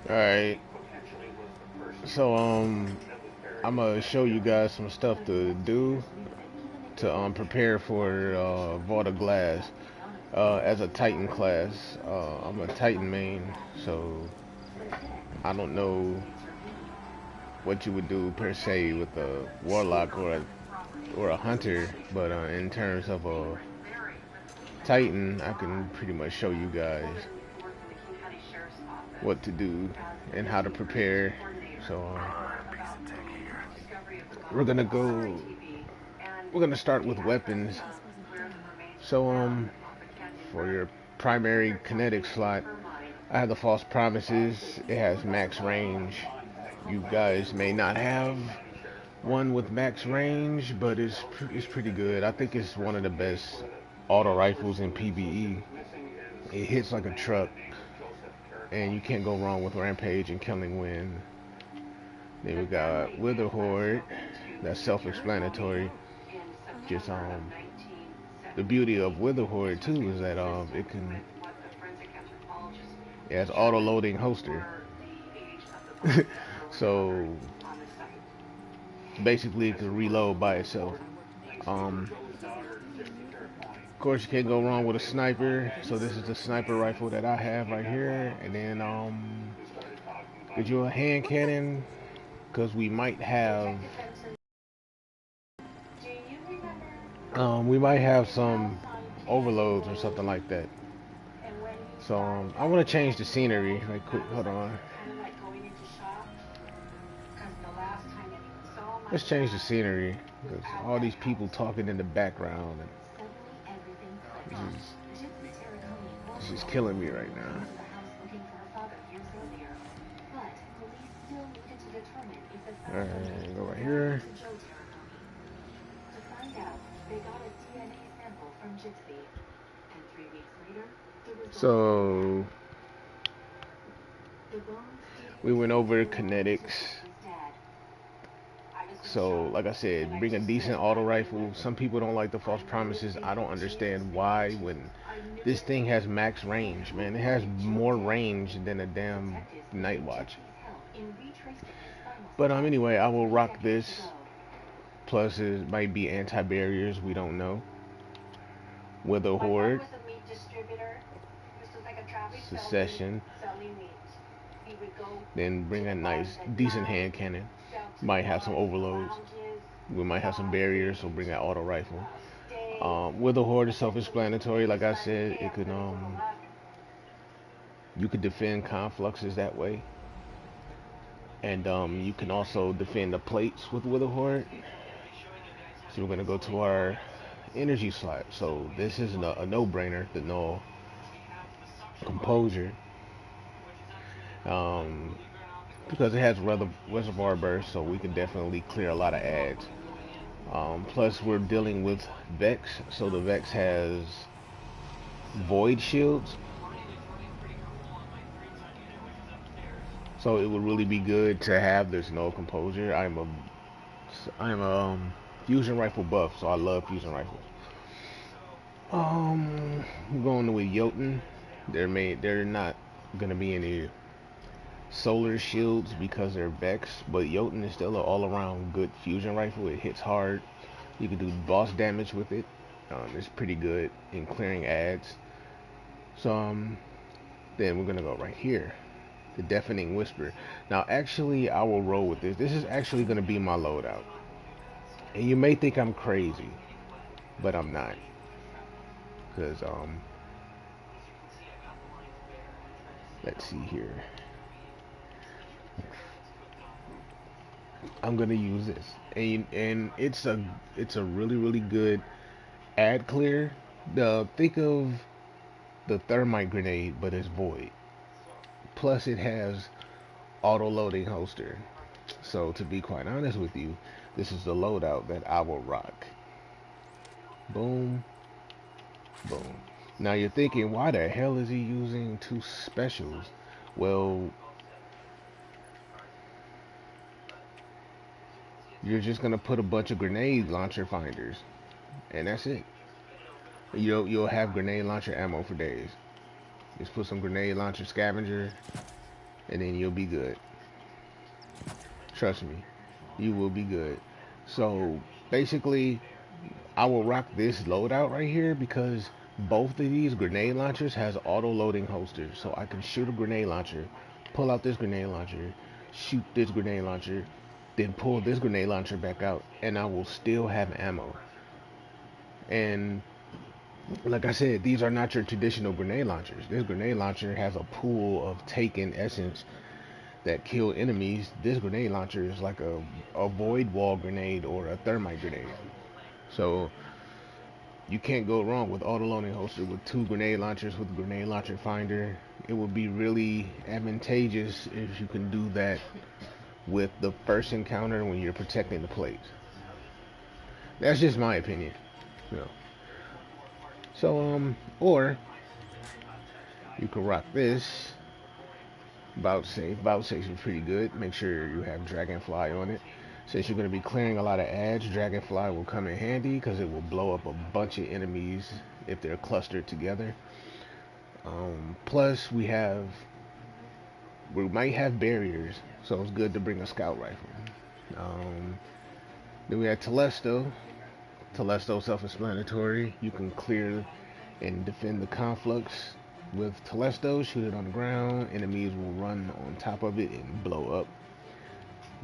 Alright, so I'm gonna show you guys some stuff to do to prepare for Vault of Glass. As a Titan class, I'm a Titan main, so I don't know what you would do per se with a Warlock or a Hunter, but in terms of a Titan, I can pretty much show you guys what to do and how to prepare. So we're gonna go. We're gonna start with weapons. So for your primary kinetic slot, I have the False Promises. It has max range. You guys may not have one with max range, but it's pretty good. I think it's one of the best auto rifles in PvE. It hits like a truck, and you can't go wrong with Rampage and Killing Wind. Then we got Wither Horde. That's self-explanatory. Just the beauty of Wither Horde too is that it has auto loading holster. So basically it can reload by itself. Of course you can't go wrong with a sniper. So this is the sniper rifle that I have right here, and then get you a hand cannon because we might have some overloads or something like that. So I want to change the scenery. Like, quick, hold on. Let's change the scenery because all these people talking in the background. And this is killing me right now. Alright, go right here. So we went over kinetics. So like I said, bring a decent auto rifle. Some people don't like the False Promises. I don't understand why when this thing has max range, man. It has more range than a damn Night Watch. But anyway, I will rock this. Plus it might be anti-barriers, we don't know. Wither Horde. Secession. Then bring a nice, decent hand cannon. Might have some overloads. We might have some barriers, so bring that auto rifle. Wither Horde is self-explanatory. Like I said, it could you could defend confluxes that way, and you can also defend the plates with Wither Horde. So we're gonna go to our energy slot. So this is a no-brainer. The null composure. Um, because it has reservoir burst, so we can definitely clear a lot of ads. Plus, we're dealing with Vex, so the Vex has void shields, so it would really be good to have this null composure. I am a fusion rifle buff, so I love fusion rifles. I'm going with Jotun. They're not gonna be any solar shields because they're Vex, but Jotun is still an all-around good fusion rifle. It hits hard. You can do boss damage with it. It's pretty good in clearing ads. So then we're gonna go right here, the Deafening Whisper. Now, actually, I will roll with this. This is actually gonna be my loadout, and you may think I'm crazy, but I'm not, because let's see here. I'm gonna use this, and it's a really good ad clear. Think of the thermite grenade, but it's void. Plus, it has auto loading holster. So to be quite honest with you, this is the loadout that I will rock. Boom, boom. Now you're thinking, why the hell is he using two specials? Well, you're just gonna put a bunch of grenade launcher finders, and that's it. You'll have grenade launcher ammo for days. Just put some grenade launcher scavenger, and then you'll be good. Trust me, you will be good. So basically, I will rock this loadout right here because both of these grenade launchers has auto loading holsters. So I can shoot a grenade launcher, pull out this grenade launcher, shoot this grenade launcher, then pull this grenade launcher back out, and I will still have ammo. And like I said, these are not your traditional grenade launchers. This grenade launcher has a pool of taken essence that kill enemies. This grenade launcher is like a void wall grenade or a thermite grenade. So you can't go wrong with auto loading holster with 2 grenade launchers with grenade launcher finder. It would be really advantageous if you can do that with the first encounter when you're protecting the plates. That's just my opinion. You know. So or you can rock this. Vouchsafe is pretty good. Make sure you have Dragonfly on it. Since you're going to be clearing a lot of ads, Dragonfly will come in handy because it will blow up a bunch of enemies if they're clustered together. Plus, we might have barriers, so it's good to bring a scout rifle. Then we have Telesto. Telesto self-explanatory. You can clear and defend the conflux with Telesto. Shoot it on the ground. Enemies will run on top of it and blow up.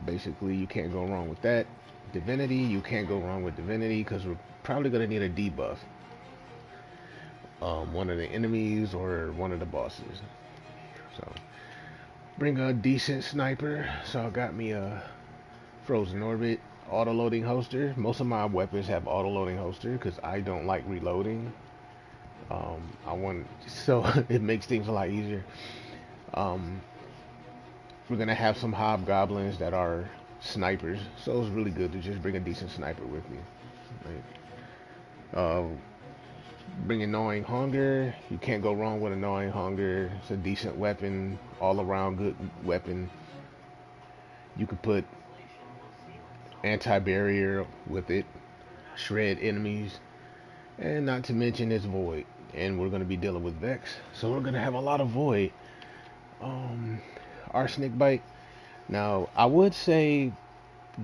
Basically, you can't go wrong with that. Divinity, you can't go wrong with Divinity because we're probably going to need a debuff. One of the enemies or one of the bosses. So, bring a decent sniper. So I got me a Frozen Orbit auto-loading holster. Most of my weapons have auto-loading holster because I don't like reloading. So it makes things a lot easier. We're gonna have some hobgoblins that are snipers, so it's really good to just bring a decent sniper with me. Right? Bring Annoying Hunger. You can't go wrong with Annoying Hunger. It's a decent weapon, all around good weapon. You could put anti-barrier with it, shred enemies, and not to mention it's void. And we're gonna be dealing with Vex, so we're gonna have a lot of void. Arsenic Bite. Now, I would say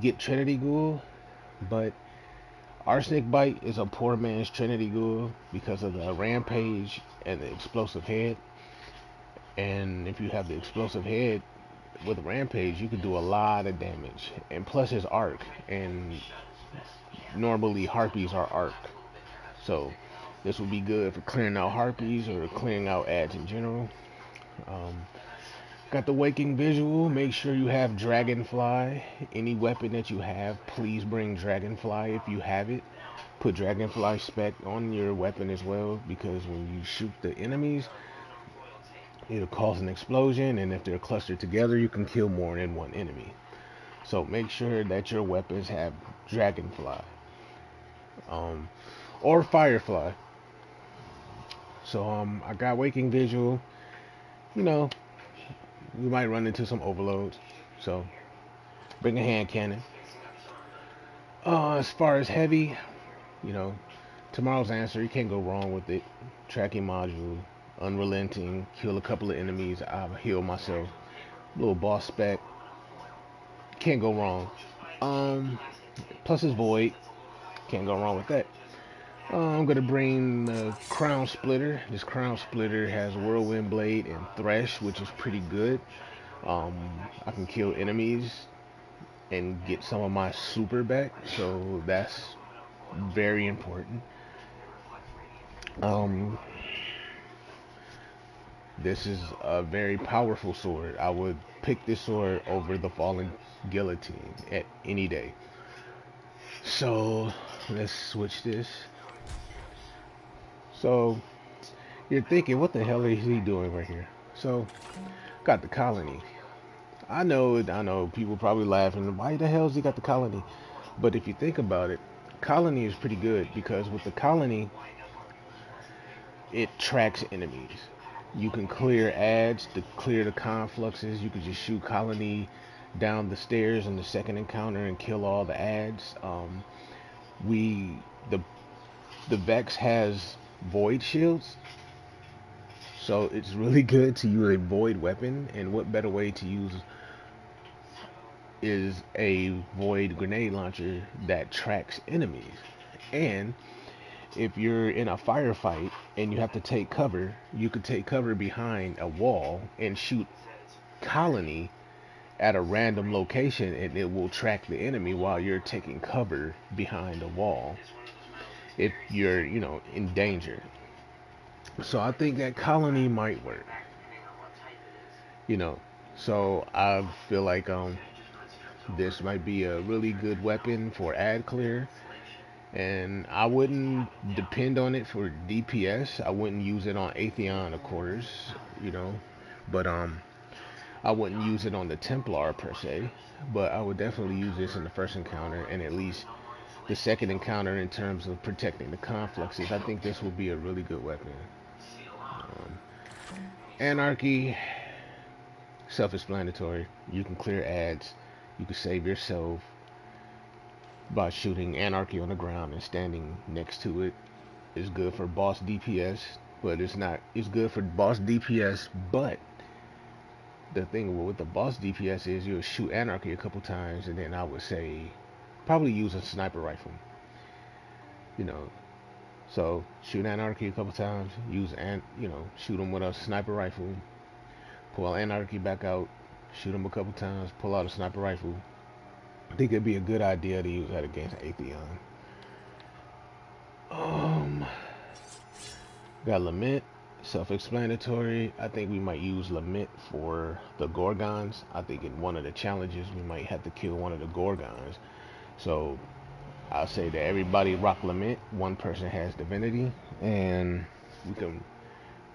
get Trinity Ghoul, but Arsenic Bite is a poor man's Trinity Ghoul because of the Rampage and the Explosive Head. And if you have the Explosive Head with Rampage, you can do a lot of damage. And plus his arc, and normally Harpies are arc. So this would be good for clearing out Harpies or clearing out ads in general. Got the Waking Visual. Make sure you have Dragonfly. Any weapon that you have, please bring Dragonfly if you have it. Put Dragonfly spec on your weapon as well, because when you shoot the enemies, it'll cause an explosion, and if they're clustered together, you can kill more than one enemy. So make sure that your weapons have Dragonfly. Or Firefly. So I got Waking Visual. You know, we might run into some overloads, so bring a hand cannon. As far as heavy, you know, Tomorrow's Answer, you can't go wrong with it. Tracking module, unrelenting, kill a couple of enemies, I'll heal myself. Little boss spec, can't go wrong. Plus it's void, can't go wrong with that. I'm gonna bring the Crown Splitter. This Crown Splitter has Whirlwind Blade and Thresh, which is pretty good. I can kill enemies and get some of my super back, so that's very important. This is a very powerful sword. I would pick this sword over the Fallen Guillotine at any day. So let's switch this. So you're thinking, what the hell is he doing right here? So got the Colony. I know people probably laughing, why the hell has he got the Colony? But if you think about it, Colony is pretty good because with the Colony, it tracks enemies. You can clear ads to clear the confluxes. You can just shoot Colony down the stairs in the second encounter and kill all the ads. The Vex has void shields, So it's really good to use a void weapon, and what better way to use is a void grenade launcher that tracks enemies. And if you're in a firefight and you have to take cover, you could take cover behind a wall and shoot colony at a random location, and it will track the enemy while you're taking cover behind a wall if you're, in danger. So I think that colony might work, you know. So I feel like this might be a really good weapon for ad clear, and I wouldn't depend on it for DPS. I wouldn't use it on Atheon, of course, you know, but I wouldn't use it on the Templar per se, but I would definitely use this in the first encounter and at least the second encounter in terms of protecting the confluxes. I think this will be a really good weapon. Anarchy, self-explanatory. You can clear ads. You can save yourself by shooting Anarchy on the ground and standing next to it. It's good for boss DPS, but it's good for boss DPS, but the thing with the boss DPS is you'll shoot Anarchy a couple times, and then I would say probably use a sniper rifle. You know, so shoot Anarchy a couple times, shoot him with a sniper rifle, pull Anarchy back out, shoot him a couple times, pull out a sniper rifle. I think it'd be a good idea to use that against Atheon. Got Lament, self-explanatory. I think we might use Lament for the Gorgons. I think in one of the challenges we might have to kill one of the Gorgons. So I'll say that everybody rock Lament. One person has Divinity, and we can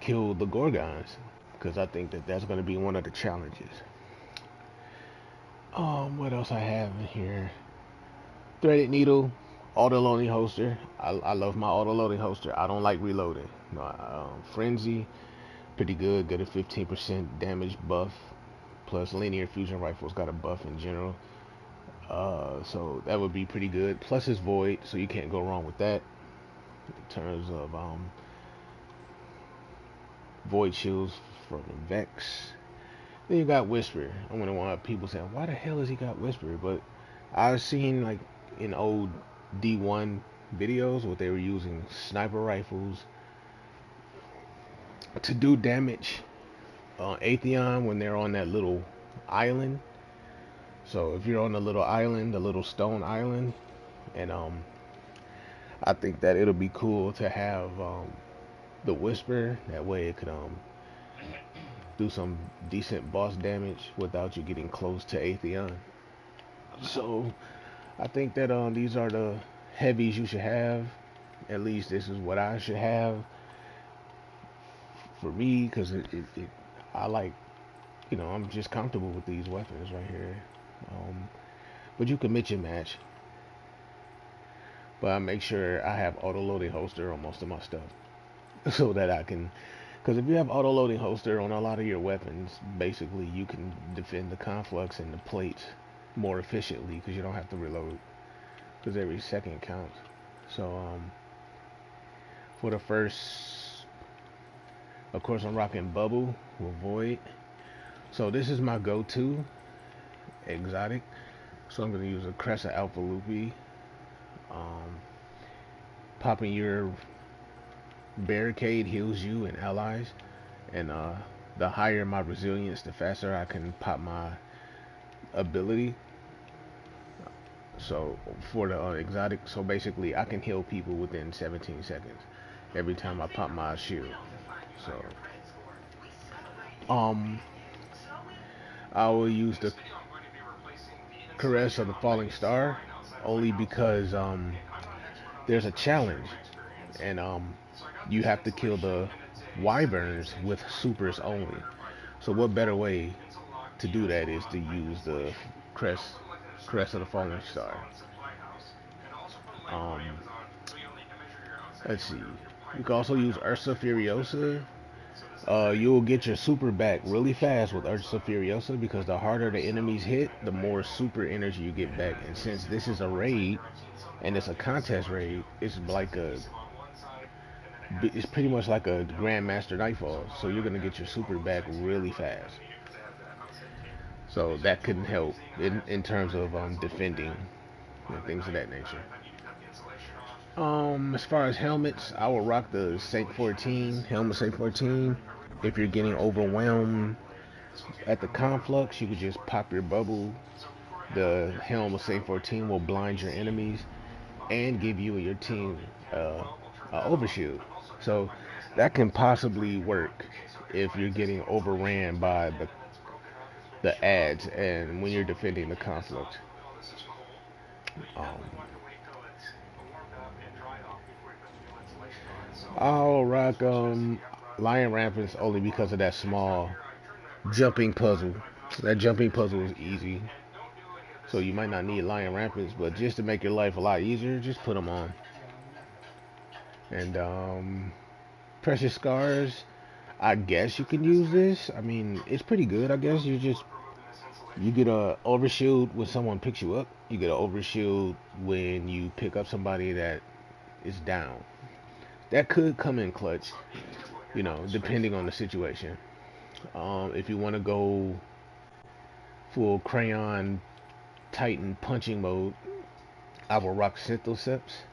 kill the Gorgons, because I think that that's going to be one of the challenges. What else I have in here? Threaded Needle, auto-loading holster. I love my auto-loading holster. I don't like reloading. Frenzy, pretty good. Get a 15% damage buff. Plus linear fusion rifles got a buff in general. So that would be pretty good. Plus it's void, so you can't go wrong with that. In terms of void shields from Vex. Then you got Whisper. I'm gonna want people saying, why the hell has he got Whisper? But I've seen like in old D1 videos where they were using sniper rifles to do damage on Atheon when they're on that little island. So if you're on a little island, a little stone island, and I think that it'll be cool to have the Whisper. That way it could do some decent boss damage without you getting close to Atheon. So I think that these are the heavies you should have. At least this is what I should have for me, because I like, I'm just comfortable with these weapons right here. But you can mix and match. But I make sure I have auto-loading holster on most of my stuff, so that I can, because if you have auto-loading holster on a lot of your weapons, basically you can defend the conflux and the plates more efficiently, because you don't have to reload, because every second counts. So for the first, of course, I'm rocking Bubble with Void. So this is my go-to exotic. So I'm going to use a Cressa Alpha Lupi. Popping your barricade heals you and allies, and the higher my resilience, the faster I can pop my ability. So for the exotic, so basically I can heal people within 17 seconds every time I pop my shield. So I will use the Caress of the Falling Star only because there's a challenge, and you have to kill the wyverns with supers only. So what better way to do that is to use the Crest of the Falling Star. Let's see. You can also use Ursa Furiosa. You'll get your super back really fast with Ursa Furiosa, because the harder the enemies hit, the more super energy you get back. And since this is a raid, and it's a contest raid, it's like It's pretty much like a Grandmaster Nightfall, so you're gonna get your super back really fast. So that couldn't help in terms of defending and things of that nature. As far as helmets, I will rock the Saint 14, Helmet Saint 14. If you're getting overwhelmed at the conflux, you could just pop your bubble. The Helm of Saint 14 will blind your enemies and give you and your team a overshield. So that can possibly work if you're getting overran by the ads and when you're defending the conflict. Um, I'll rock Lion Rampants only because of that small jumping puzzle. That jumping puzzle is easy. So you might not need Lion Rampants, but just to make your life a lot easier, just put them on. And Precious Scars, I guess you can use this. I mean, it's pretty good. I guess you get a overshield when someone picks you up. You get an overshield when you pick up somebody that is down. That could come in clutch, depending on the situation. If you want to go full crayon Titan punching mode, I will rock Synthoceps.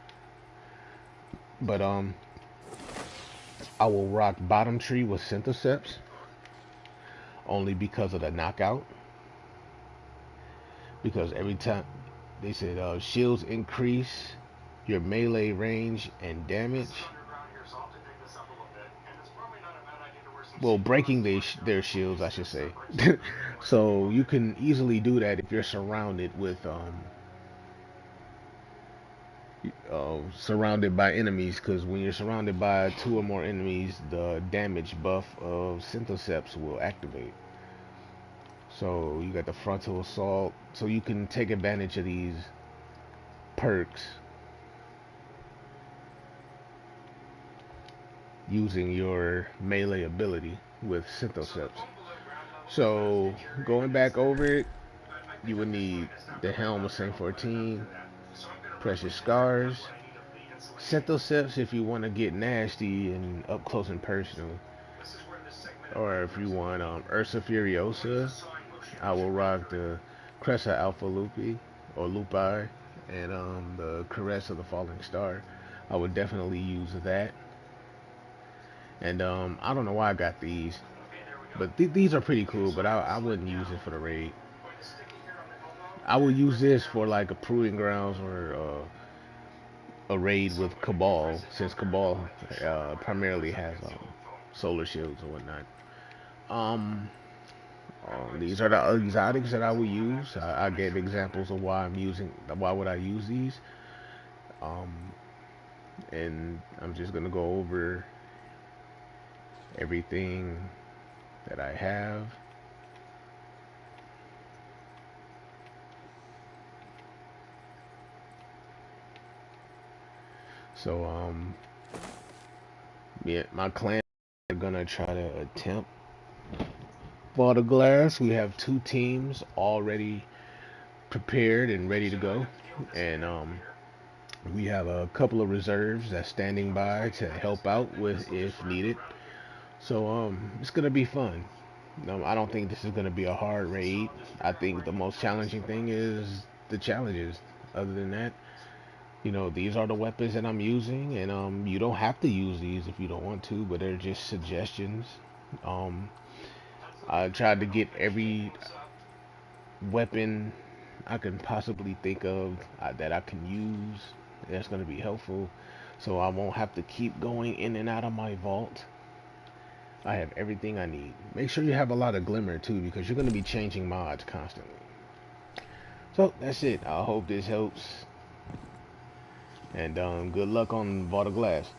But I will rock Bottom Tree with Synthoceps only because of the knockout. Because every time they said shields increase your melee range and damage. Well, breaking their shields, I should say. So you can easily do that if you're surrounded with surrounded by enemies. Because when you're surrounded by two or more enemies, the damage buff of Synthoceps will activate. So you got the frontal assault, so you can take advantage of these perks using your melee ability with Synthoceps. So going back over it, you would need the Helm of Saint 14, Precious Scars, Synthoceps if you want to get nasty and up close and personal, or if you want Ursa Furiosa, I will rock the Cressa Alpha Lupi or Lupi and the Caress of the Falling Star. I would definitely use that. And I don't know why I got these, but these are pretty cool. But I wouldn't use it for the raid. I would use this for like a proving grounds or a raid with Cabal, since Cabal primarily has solar shields and whatnot. Um, these are the exotics that I would use. I gave examples of why would I use these. Um, and I'm just gonna go over everything that I have. So yeah, my clan are gonna try to attempt Vault of Glass. We have two teams already prepared and ready to go, and we have a couple of reserves that's standing by to help out with if needed. So it's gonna be fun. I don't think this is gonna be a hard raid. I think the most challenging thing is the challenges. Other than that, these are the weapons that I'm using, and you don't have to use these if you don't want to, but they're just suggestions. Um, I tried to get every weapon I can possibly think of that I can use. That's going to be helpful, so I won't have to keep going in and out of my vault. I have everything I need. Make sure you have a lot of glimmer too, because you're going to be changing mods constantly. So that's it. I hope this helps, and good luck on Vault of Glass.